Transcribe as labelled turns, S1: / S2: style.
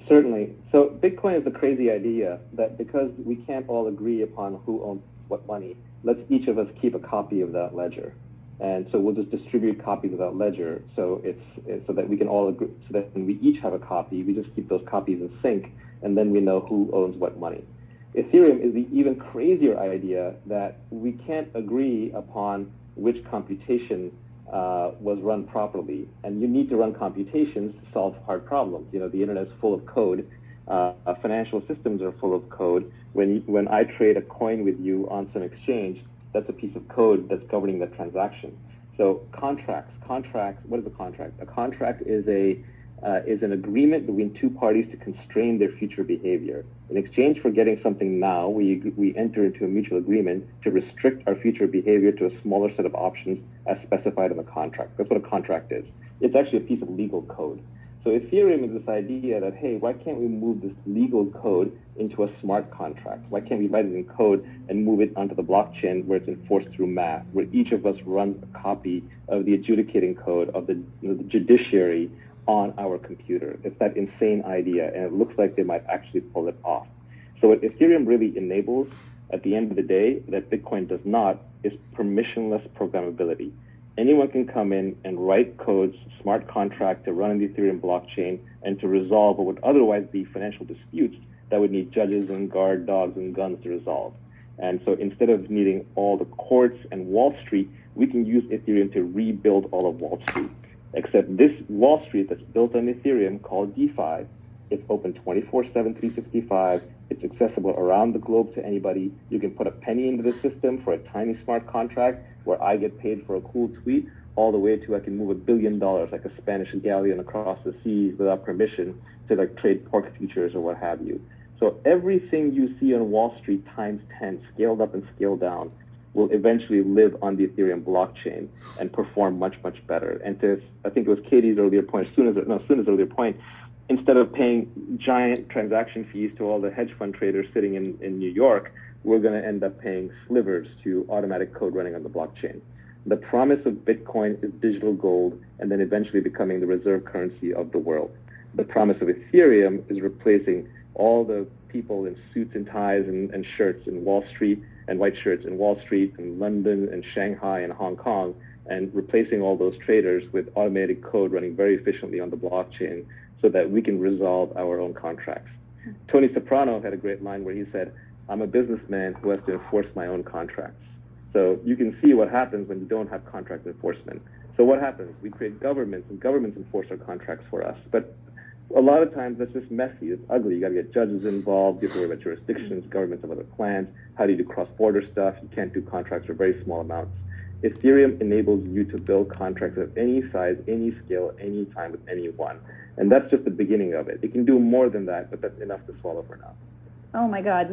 S1: Certainly. So Bitcoin is a crazy idea that because we can't all agree upon who owns what money, let's each of us keep a copy of that ledger. And so we'll just distribute copies of that ledger. So it's so that we can all agree, so that when we each have a copy, we just keep those copies in sync, and then we know who owns what money. Ethereum is the even crazier idea that we can't agree upon which computation was run properly. And you need to run computations to solve hard problems. You know, the internet is full of code. Financial systems are full of code. When I trade a coin with you on some exchange, that's a piece of code that's governing the transaction. So contracts, what is a contract? A contract is an agreement between two parties to constrain their future behavior. In exchange for getting something now, we enter into a mutual agreement to restrict our future behavior to a smaller set of options as specified in the contract. That's what a contract is. It's actually a piece of legal code. So Ethereum is this idea that, hey, why can't we move this legal code into a smart contract? Why can't we write it in code and move it onto the blockchain where it's enforced through math, where each of us runs a copy of the adjudicating code of the judiciary on our computer? It's that insane idea, and it looks like they might actually pull it off. So what Ethereum really enables, at the end of the day, that Bitcoin does not, is permissionless programmability. Anyone can come in and write codes, smart contract to run in the Ethereum blockchain and to resolve what would otherwise be financial disputes that would need judges and guard dogs and guns to resolve. And so instead of needing all the courts and Wall Street, we can use Ethereum to rebuild all of Wall Street. Except this Wall Street that's built on Ethereum called DeFi, it's open 24/7, 365. It's accessible around the globe to anybody. You can put a penny into the system for a tiny smart contract where I get paid for a cool tweet, all the way to I can move $1 billion like a Spanish galleon across the seas without permission to like trade pork futures or what have you. So everything you see on Wall Street times 10, scaled up and scaled down, will eventually live on the Ethereum blockchain and perform much, much better. And I think it was Katie's earlier point, Suna's earlier point, instead of paying giant transaction fees to all the hedge fund traders sitting in New York, we're going to end up paying slivers to automatic code running on the blockchain. The promise of Bitcoin is digital gold and then eventually becoming the reserve currency of the world. The promise of Ethereum is replacing all the people in suits and ties and shirts in Wall Street and white shirts in Wall Street and London and Shanghai and Hong Kong, and replacing all those traders with automated code running very efficiently on the blockchain so that we can resolve our own contracts. Tony Soprano had a great line where he said, I'm a businessman who has to enforce my own contracts. So you can see what happens when you don't have contract enforcement. So what happens? We create governments, and governments enforce our contracts for us. But a lot of times that's just messy. It's ugly. You got to get judges involved. You have to worry about jurisdictions, governments of other plans. How do you do cross-border stuff? You can't do contracts for very small amounts. Ethereum enables you to build contracts of any size, any scale, any time with anyone. And that's just the beginning of it. It can do more than that, but that's enough to swallow for now.
S2: Oh my God.